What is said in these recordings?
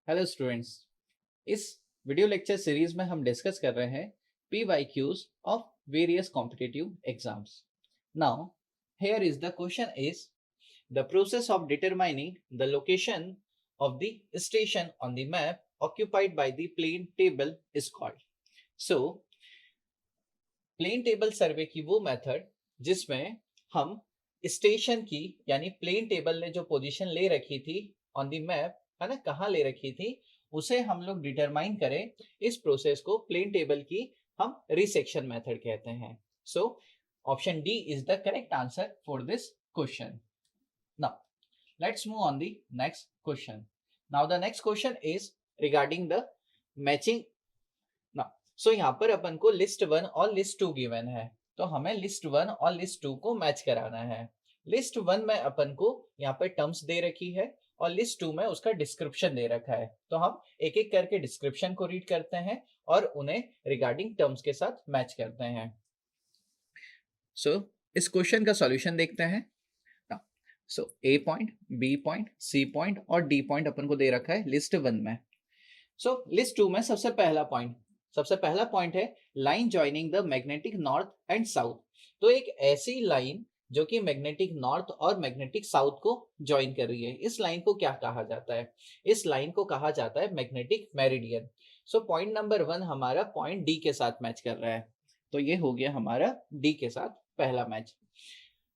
Hello students. इस video lecture series में हम डिस्कस कर रहे हैं PYQs of various competitive exams. Now here is the question is the process of determining the location of the station on the map occupied by the plane table is called. So plane table survey की वो method जिसमें हम station की यानी plane table ने जो position ले रखी थी ऑन द मैप, है ना, कहाँ ले रखी थी, उसे हम लोग डिटरमाइन करें। इस प्रोसेस को प्लेन टेबल की हम रिसेक्शन मेथड कहते हैं। So option D is the correct answer for this question. Now let's move on the next question. Now the next question is regarding the matching. So यहाँ पर अपन को list 1 और list 2 given है, तो हमें list 1 और लिस्ट 2 को match कराना है। लिस्ट 1 में अपन को यहाँ पर टर्म्स दे रखी है और लिस्ट 2 में उसका डिस्क्रिप्शन दे रखा है, तो हम एक एक करके डिस्क्रिप्शन को रीड करते हैं और उन्हें रिगार्डिंग टर्म्स के साथ मैच करते हैं। सो इस क्वेश्चन का सॉल्यूशन देखते हैं। So A point, B point, C point और डी पॉइंट अपन को दे रखा है लिस्ट 1 में। सो लिस्ट 2 में सबसे पहला पॉइंट है line joining the magnetic north and south. तो एक ऐसी लाइन जो कि मैग्नेटिक नॉर्थ और मैग्नेटिक साउथ को ज्वाइन कर रही है, इस लाइन को क्या कहा जाता है? इस लाइन को कहा जाता है magnetic meridian. So point number 1 हमारा पॉइंट डी के साथ मैच कर रहा है, तो ये हो गया हमारा डी के साथ पहला मैच।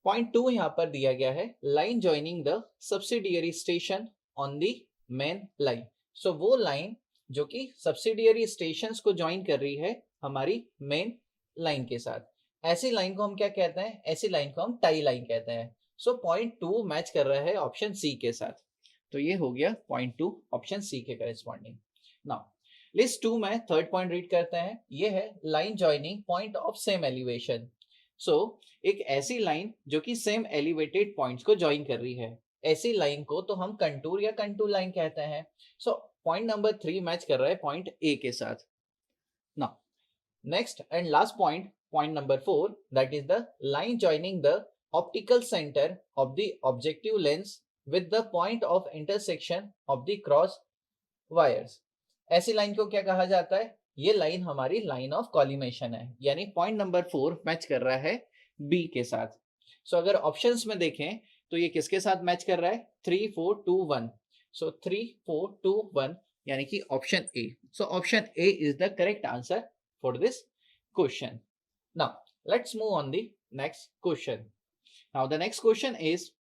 पॉइंट 2 यहाँ पर दिया गया है line joining the subsidiary station on the main line. So वो लाइन जो कि सब्सिडियरी स्टेशंस को ज्वाइन कर रही है हमारी मेन लाइन के साथ, ऐसी लाइन को हम क्या कहते हैं? ऐसी लाइन को हम टाई लाइन कहते हैं। सो पॉइंट 2 मैच कर रहा है ऑप्शन सी के साथ, तो ये हो गया पॉइंट 2 ऑप्शन सी के करेस्पॉन्डिंग। नाउ लिस्ट 2 में थर्ड पॉइंट रीड करते हैं, ये है line joining point of same elevation. So एक ऐसी लाइन जो कि सेम एलिवेटेड पॉइंट्स को ज्वाइन कर रही है, ऐसी लाइन को तो हम कंटूर या कंटूर लाइन कहते हैं। सो पॉइंट नंबर 3 मैच कर रहा है पॉइंट ए के साथ। Now next and last point, point number 4, that is the line joining the optical centre of the objective lens with the point of intersection of the cross wires. ऐसी line को क्या कहा जाता है? ये line हमारी लाइन ऑफ कॉलिमेशन है, यानी पॉइंट नंबर 4 मैच कर रहा है बी के साथ। सो अगर ऑप्शंस में देखें तो ये किसके साथ मैच कर रहा है? 3 4 2 1। सो 3 4 2 1 यानी कि option A. So option A is the correct answer for this question. Now let's move on the next question. Now the next question is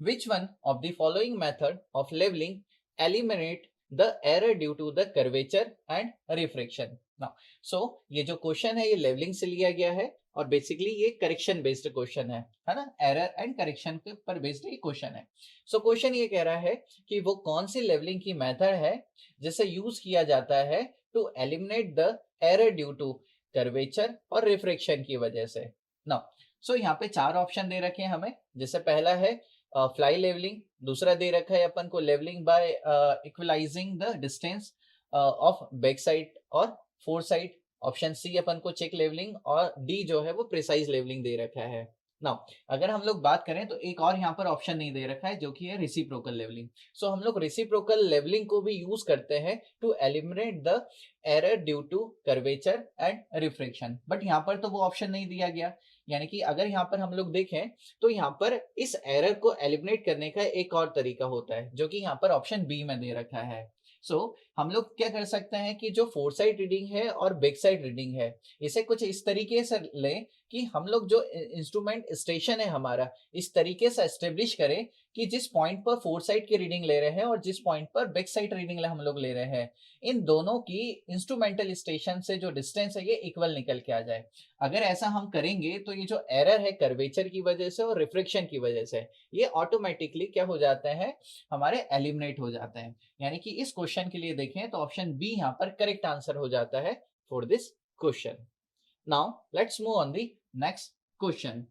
which one of the following method of leveling eliminate the error due to the curvature and refraction? Now so ये जो question है ये levelling से लिया गया है और basically ये करेक्शन बेस्ड क्वेश्चन है ना, एरर एंड करेक्शन के पर बेस्ड ये क्वेश्चन है। सो क्वेश्चन ये कह रहा है कि वो कौन सी लेवलिंग की मेथड है जिसे यूज किया जाता है to eliminate the error due to curvature और रिफ्रैक्शन की वजह से। नाउ सो यहाँ पे 4 ऑप्शन दे रखे हैं हमें, जैसे पहला है फ्लाई लेवलिंग, दूसरा दे रखा है अपन को levelling by equalising the distance of back side और फोर साइड, ऑप्शन सी अपन को चेक लेवलिंग, और डी जो है वो प्रिसाइज लेवलिंग दे रखा है। नाउ अगर हम लोग बात करें तो एक और यहाँ पर ऑप्शन नहीं दे रखा है जो कि है रेसिप्रोकल लेवलिंग। सो हम लोग रेसिप्रोकल लेवलिंग को भी यूज करते हैं to eliminate the error due to curvature and refraction, but यहाँ पर तो वो ऑप्शन नहीं दिया गया। यानी कि अगर यहाँ पर हम लोग देखें तो यहाँ पर इस एरर को एलिमिनेट करने का एक और तरीका होता है जो कि यहाँ पर ऑप्शन बी में दे रखा है। सो हम लोग क्या कर सकते हैं कि जो फोर साइड रीडिंग है और बैक साइड रीडिंग है, इसे कुछ इस तरीके से लें कि हम लोग जो इंस्ट्रूमेंट स्टेशन है हमारा, इस तरीके से एस्टेब्लिश करें कि जिस पॉइंट पर फोर साइड की रीडिंग ले रहे हैं और जिस पॉइंट पर बैक साइड रीडिंग हम लोग ले रहे हैं, इन दोनों की इंस्ट्रूमेंटल स्टेशन से जो डिस्टेंस है ये इक्वल निकल के आ जाए। अगर ऐसा हम करेंगे तो ये जो एरर है कर्वेचर की वजह से और रिफ्रैक्शन की वजह से, ये ऑटोमेटिकली क्या हो जाते हैं? हमारे एलिमिनेट हो जाते हैं। यानी कि इस क्वेश्चन के लिए देखें तो ऑप्शन बी यहाँ पर करेक्ट आंसर हो जाता है for this question. Now let's move on the next question.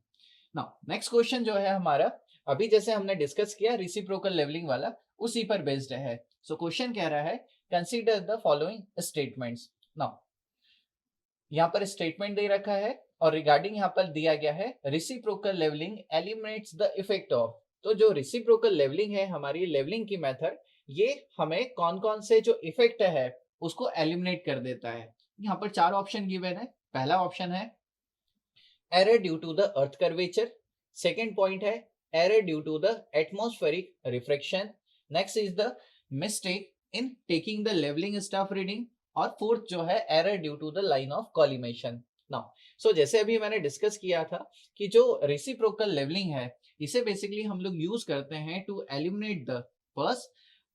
Now next question जो है हमारा, अभी जैसे हमने डिस्कस किया रेसिप्रोकल लेवलिंग वाला, उसी पर बेस्ड है। सो क्वेश्चन कह रहा है consider the following statements. Now यहाँ पर स्टेटमेंट दे रखा है और रिगार्डिंग यहाँ पर दिया गया है reciprocal levelling eliminates the effect of. तो जो रेसिप्रोकल लेवलिंग है हमारी लेवलिंग की मेथड, ये हमें कौन कौन से जो इफेक्ट है उसको एलिमिनेट कर देता है। यहाँ पर 4 ऑप्शन गिवन है। पहला ऑप्शन है error due to the earth curvature, second point है error due to the atmospheric refraction, next is the mistake in taking the levelling staff reading, और फोर्थ जो है error due to the line of collimation. Now so जैसे अभी मैंने discuss किया था कि जो रेसिप्रोकल लेवलिंग है इसे बेसिकली हम लोग यूज करते हैं टू एलिमिनेट द फर्स्ट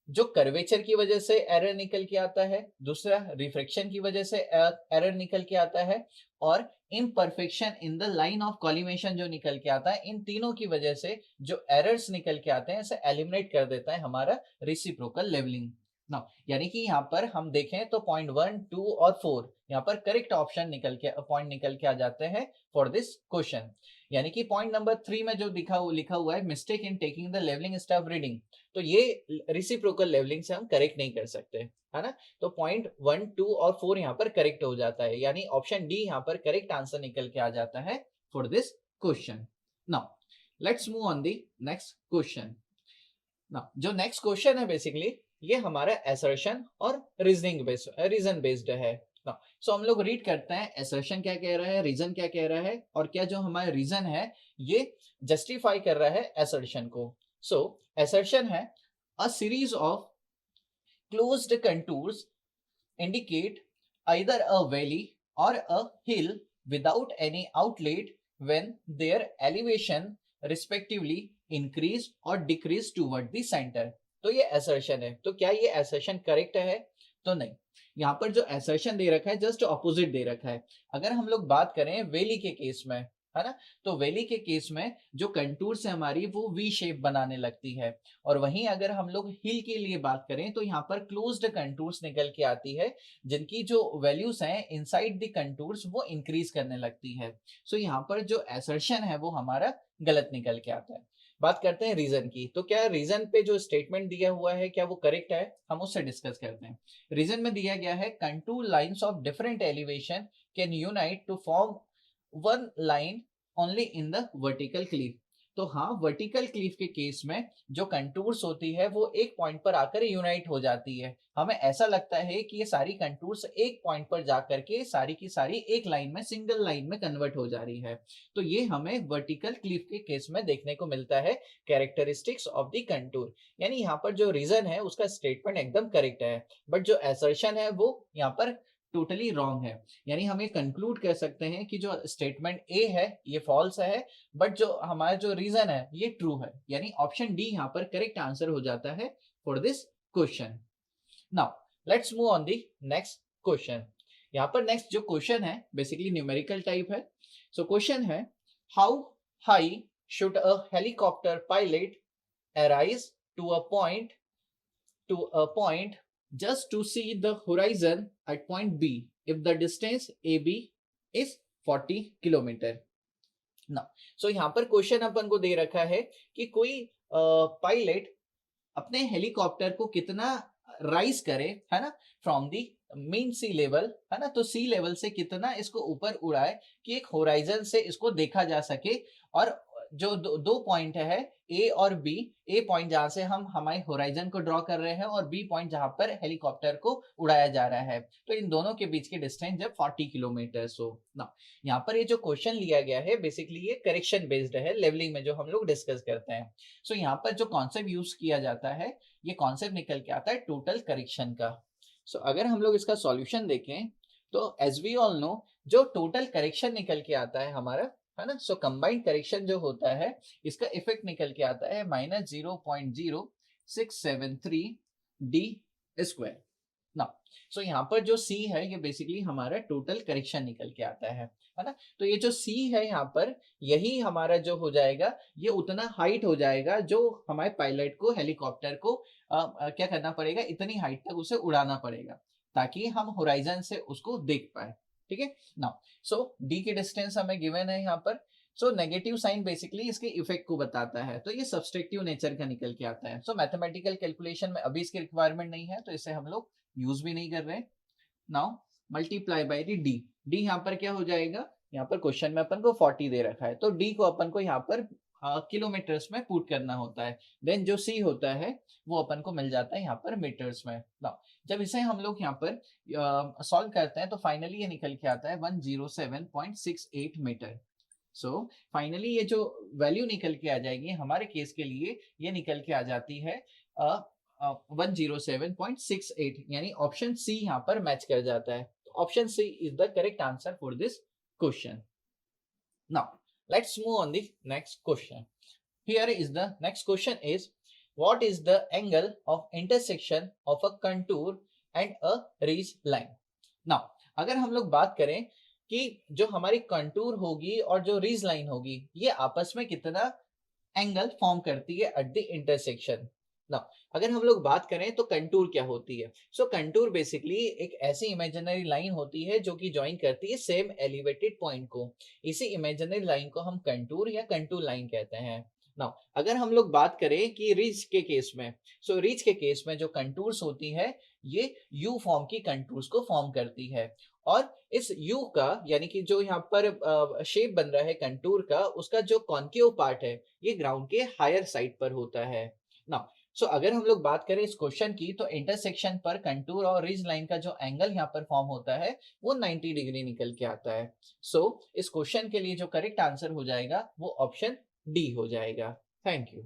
जो कर्वेचर की वजह से एरर निकल के आता है, दूसरा रिफ्रैक्शन की वजह से एरर निकल के आता है, और imperfection in the line of collimation जो निकल के आता है। इन तीनों की वजह से जो एरर्स निकल के आते हैं इसे एलिमिनेट कर देता है हमारा रेसिप्रोकल लेवलिंग। ना यानी कि यहाँ पर हम देखें तो पॉइंट 1, 2 और 4 यहाँ पर करेक्ट ऑप्शन निकल के पॉइंट निकल के आ जाते हैं फॉर दिस क्वेश्चन। यानी कि पॉइंट नंबर 3 में जो लिखा हुआ है mistake in taking the levelling staff reading, तो ये रेसिप्रोकल लेवलिंग से हम करेक्ट नहीं कर सकते, है ना। तो पॉइंट 1, 2 और 4 यहाँ पर करेक्ट हो जाता है, यानी ऑप्शन डी यहाँ पर करेक्ट आंसर निकल के आ जाता है for this question. Now let's move on the next question. Now जो नेक्स्ट क्वेश्चन है बेसिकली ये हमारा असर्शन और रीजन बेस्ड है। सो हम लोग रीड करते हैं असर्शन क्या कह रहा है, रीजन क्या कह रहा है, और क्या जो हमारा रीजन है ये जस्टिफाई कर रहा है असर्शन को। सो assertion है a series of closed contours indicate either a valley or a hill without any outlet when their elevation respectively increase or decrease toward the center। तो ये assertion है। तो क्या ये assertion करेक्ट है? तो नहीं, यहाँ पर जो assertion दे रखा है जस्ट ऑपोजिट दे रखा है। अगर हम लोग बात करें वैली के केस में, है ना, तो वैली के केस में जो कंटूर्स है हमारी वो वी शेप बनाने लगती है, और वहीं अगर हम लोग हिल के लिए बात करें तो यहाँ पर क्लोज्ड कंटूर्स निकल के आती है जिनकी जो वैल्यूज हैं इनसाइड द कंटूर्स वो इंक्रीज करने लगती है। सो यहाँ पर जो असर्शन है वो हमारा गलत निकल के आता है। बात करते हैं रीजन की, तो क्या रीजन पे जो स्टेटमेंट दिया हुआ है क्या वो करेक्ट है, हम उससे डिस्कस करते हैं। रीजन में दिया गया है contour lines of different elevation can unite to form one line only in the vertical cliff. तो हाँ, वर्टिकल क्लीफ के केस में जो कंटूर्स होती है वो एक पॉइंट पर आकर यूनाइट हो जाती है। हमें ऐसा लगता है कि ये सारी कंटूर्स एक पॉइंट पर जाकर के सारी की सारी एक लाइन में, सिंगल लाइन में कन्वर्ट हो जा रही है। तो ये हमें वर्टिकल क्लीफ के केस में देखने को मिलता है कैरेक्टरिस्टिक्स ऑफ द कंटूर। यानी यहाँ पर जो रीजन है उसका स्टेटमेंट एकदम करेक्ट है, बट जो असर्शन है वो यहाँ पर टोटली रॉन्ग है। यानी हम ये कंक्लूड कर सकते हैं कि जो स्टेटमेंट ए है ये फॉल्स है, बट जो हमारा जो रीजन है ये ट्रू है। यानी ऑप्शन डी यहाँ पर करेक्ट आंसर हो जाता है for this question. Now let's move on the next question. यहाँ पर नेक्स्ट जो क्वेश्चन है बेसिकली न्यूमेरिकल टाइप है। सो क्वेश्चन है how high should a helicopter pilot arise to a point just to see the horizon at point B if the distance AB is 40 kilometre. ना सो यहाँ पर question अपन को दे रखा है कि कोई पायलट अपने हेलीकॉप्टर को कितना राइज करे, है ना, from the mean sea level, है ना, तो सी लेवल से कितना इसको ऊपर उड़ाए कि एक होराइजन से इसको देखा जा सके। और जो दो पॉइंट है ए और बी, ए पॉइंट जहां से हम हमारे होराइजन को ड्रॉ कर रहे हैं और बी पॉइंट जहां पर हेलीकॉप्टर को उड़ाया जा रहा है, तो इन दोनों के बीच की डिस्टेंस जब 40 किलोमीटर हो ना। यहाँ पर ये जो क्वेश्चन लिया गया है बेसिकली ये करेक्शन बेस्ड है, लेवलिंग में जो हम लोग डिस्कस करते हैं। सो यहाँ पर जो कॉन्सेप्ट यूज किया जाता है ये कॉन्सेप्ट निकल के आता है टोटल करेक्शन का। सो अगर हम लोग इसका सॉल्यूशन देखें तो एज वी ऑल नो जो टोटल करेक्शन निकल के आता है हमारा, है ना, सो कंबाइंड करेक्शन जो होता है इसका इफेक्ट निकल के आता है -0.0673 डी स्क्वायर ना। सो यहाँ पर जो C है ये बेसिकली हमारा टोटल करेक्शन निकल के आता है ना। तो ये जो C है यहाँ पर यही हमारा जो हो जाएगा ये उतना हाइट हो जाएगा जो हमारे पायलट को, हेलीकॉप्टर को क्या करना पड़ेगा, इतनी हाइट तक उसे उड़ाना पड़ेगा ताकि हम होराइजन से उसको देख पाए। ठीक है ना। सो डी की डिस्टेंस हमें गिवन है यहाँ पर। सो नेगेटिव साइन बेसिकली इसके इफेक्ट को बताता है, तो ये सब्सट्रैक्टिव नेचर का निकल के आता है। सो मैथमेटिकल कैलकुलेशन में अभी इसकी रिक्वायरमेंट नहीं है तो इसे हम लोग यूज भी नहीं कर रहे। Now multiply by D, D यहाँ पर क्या हो जाएगा, यहाँ पर क्वेश्चन में अपन को 40 दे रखा है तो डी को अपन को यहाँ पर किलोमीटर्स में पुट करना होता है। देन जो सी होता है वो अपन को मिल जाता है यहाँ पर मीटर्स में। नाउ जब इसे हम लोग यहाँ पर सॉल्व करते हैं तो फाइनली ये निकल के आता है 107.68 मीटर। सो फाइनली ये जो वैल्यू निकल के आ जाएगी हमारे केस के लिए, ये निकल के आ जाती है 107.68, यानी ऑप्शन सी यहाँ पर मैच कर जाता है। Option C is the correct answer for this question. Now let's move on the next question. Here is the next question is, what is the angle of intersection of a contour and a ridge line? Now अगर हम लोग बात करें कि जो हमारी contour होगी और जो रीज लाइन होगी ये आपस में कितना एंगल फॉर्म करती है एट द इंटरसेक्शन। नाउ अगर हम लोग बात करें तो कंटूर क्या होती है? सो कंटूर बेसिकली एक ऐसी इमेजिनरी लाइन होती है जो कि ज्वाइन करती है सेम एलिवेटेड पॉइंट को। इसी इमेजिनरी लाइन को हम कंटूर या कंटूर लाइन कहते हैं। नाउ अगर हम लोग बात करें कि रिज के केस में, सो रिज के केस में जो कंटूर्स होती है ये यू फॉर्म की कंटूर्स को फॉर्म करती है, और इस यू का यानी कि जो यहाँ पर शेप बन रहा है कंटूर का, उसका जो कॉन्केव पार्ट है ये ग्राउंड के हायर साइड पर होता है। नाउ सो अगर हम लोग बात करें इस क्वेश्चन की तो इंटरसेक्शन पर कंटूर और रिज लाइन का जो एंगल यहाँ पर फॉर्म होता है वो 90 डिग्री निकल के आता है। सो इस क्वेश्चन के लिए जो करेक्ट आंसर हो जाएगा वो ऑप्शन डी हो जाएगा। Thank you.